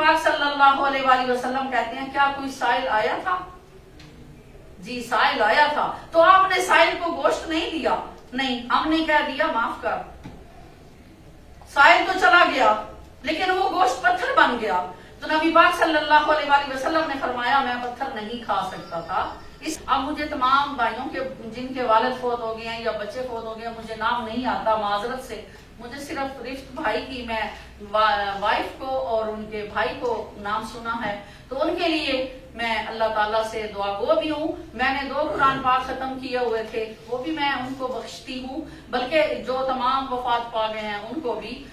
پاک صلی اللہ علیہ وآلہ وسلم کہتے ہیں کیا کوئی سائل آیا تھا؟ جی سائل آیا تھا، تو آپ نے سائل کو گوشت نہیں دیا؟ نہیں، ہم نے کہہ دیا معاف کر، سائل تو چلا گیا لیکن وہ گوشت پتھر بن گیا، تو نبی پاک صلی اللہ علیہ وآلہ وسلم نے فرمایا میں پتھر نہیں کھا سکتا تھا۔ اب مجھے تمام بھائیوں کے جن کے والد فوت ہو گئے ہیں یا بچے فوت ہو گئے ہیں، مجھے نام نہیں آتا معذرت سے، مجھے صرف رفت بھائی کی میں وائف کو اور ان کے بھائی کو نام سنا ہے، تو ان کے لیے میں اللہ تعالیٰ سے دعا گو بھی ہوں۔ میں نے 2 قرآن پاک ختم کیے ہوئے تھے، وہ بھی میں ان کو بخشتی ہوں، بلکہ جو تمام وفات پا گئے ہیں ان کو بھی،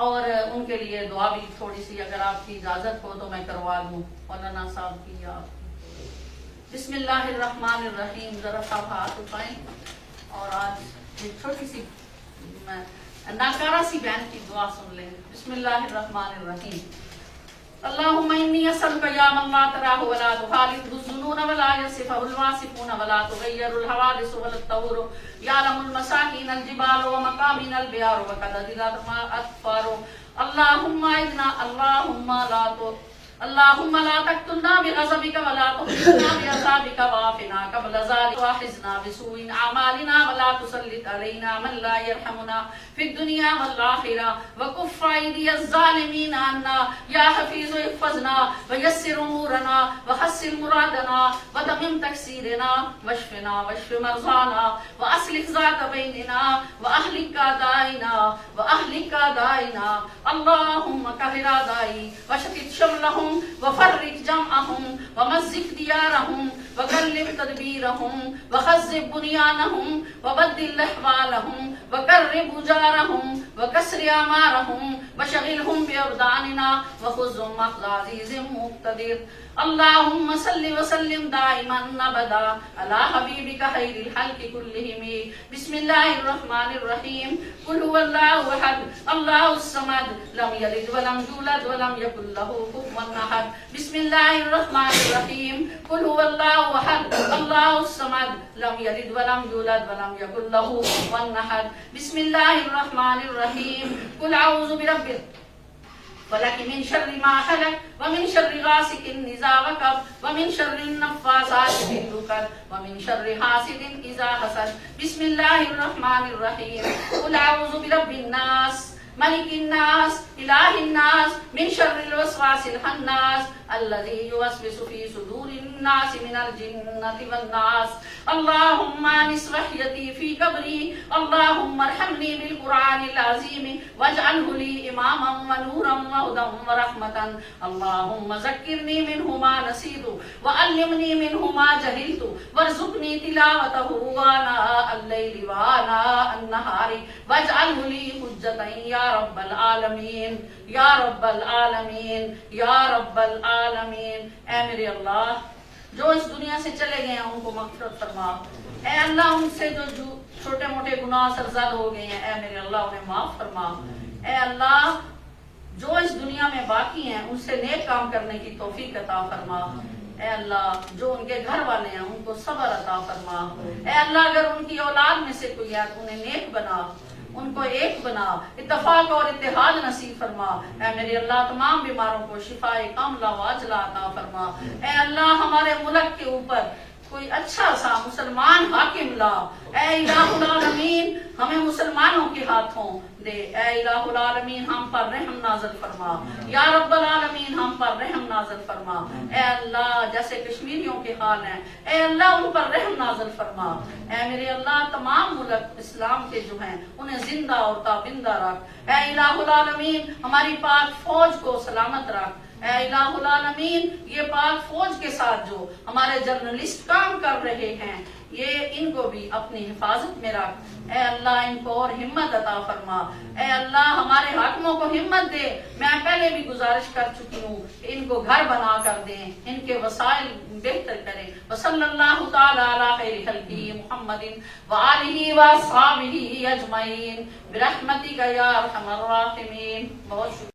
اور ان کے لیے دعا بھی تھوڑی سی اگر آپ کی اجازت ہو تو میں کروا دوں مولانا صاحب کی یا آپ کی۔ بسم اللہ الرحمن الرحیم، ذرا صاحب ہاتھ اٹھائیں اور آج ایک چھوٹی سی ناکارہ سی بہن کی دعا سن لیں۔ بسم اللہ الرحمن الرحیم۔ اللہم انی اسألک یا من لا تراہ ولا تخالطہ الظنون ولا یصفہ الواصفون ولا تغیر الحوادث ولا الطور یعلم المساکین الجبال ومقامین البیار وقدر الاطفار اللہم اعذنا اللہم لا تقتلنا بغضبک ولا تخزنا بعذابک وعافنا قبل ذلک واخذنا بسوء اعمالنا ولا تسلط علینا من لا یرحمنا فی الدنیا والآخرہ وکف ایدی الظالمین عنا یا حفیظ احفظنا ویسر امورنا وحسن مرادنا وتمم تقصیرنا واشفنا واشف مرضانا واصلح ذات بیننا واہلک اعدائنا اللہم قہر اعدائی وشتت شملہم وفرق جمعهم ومزق ديارهم وقلب تدبيرهم وخزب بنيانهم وبدل احوالهم وقرب جارهم وكسر اعمارهم وشغلهم بأبداننا وخذهم اخذ عزيز مقتدر اللهم صل وسلم دائما ابدا على حبيبك خير الخلق كلهم بسم الله الرحمن الرحيم قل هو الله احد الله الصمد لم يلد ولم يولد ولم يكن له كفوا احد بسم الله الرحمن الرحيم قل هو الله احد الله الصمد لم يلد ولم يولد ولم يكن له كفوا احد بسم الله الرحمن الرحيم قل اعوذ برب فلك من شر ما خلق ومن شر غاسق اذا وقب ومن شر النفاثات في العقد ومن شر حاسد اذا حسد بسم الله الرحمن الرحيم قل اعوذ برب الناس ملك الناس اله الناس من شر الوسواس الخناس الذي يوسوس في صدور الناس من الجنة والناس اللهم انس وحيتي في قبري اللهم ارحمني بالقرآن العظيم واجعله لي اماما ونورا وهدى ورحمة اللهم ذكرني منه ما نسيت وعلمني منه ما جهلت وارزقني تلاوته آناء الليل وآناء النهار واجعله لي حجة يا رب العالمین یا رب العالمین یا رب العالمین۔ اے میرے اللہ جو اس دنیا سے چلے گئے ہیں ان کو مغفرت فرما، اے اللہ ان سے جو چھوٹے موٹے گناہ سرزد ہو گئے ہیں اے میرے اللہ انہیں معاف فرما، اے اللہ جو اس دنیا میں باقی ہیں ان سے نیک کام کرنے کی توفیق عطا فرما، اے اللہ جو ان کے گھر والے ہیں ان کو صبر عطا فرما، اے اللہ اگر ان کی اولاد میں سے کوئی ہے تو انہیں نیک بنا، ان کو ایک بنا، اتفاق اور اتحاد نصیب فرما، اے میرے اللہ تمام بیماروں کو شفاء کاملہ واجلہ عطا فرما، اے اللہ ہمارے ملک کے اوپر کوئی اچھا سا مسلمان حاکم لا، اے الہ العالمین ہمیں مسلمانوں کے ہاتھوں دے، اے الہ العالمین ہم پر رحم نازل فرما، یا رب العالمین ہم پر رحم نازل فرما، اے اللہ جیسے کشمیریوں کے حال ہیں اے اللہ ان پر رحم نازل فرما، اے میرے اللہ تمام ملک اسلام کے جو ہیں انہیں زندہ اور تابندہ رکھ، اے الہ العالمین ہماری پاک فوج کو سلامت رکھ، اے الہ العالمین یہ پاک فوج کے ساتھ جو ہمارے جرنلسٹ کام کر رہے ہیں یہ ان کو بھی اپنی حفاظت میں رکھ، اے اللہ ان کو اور ہمت عطا فرما، اے اللہ ہمارے حاکموں کو ہمت دے، میں پہلے بھی گزارش کر چکی ہوں کہ ان کو گھر بنا کر دیں، ان کے وسائل بہتر کریں، وصلی اللہ تعالی علی خیر خلقہ محمد وآلہ وصحبہ اجمعین برحمتک یا ارحم الراحمین۔ بہت شکریہ۔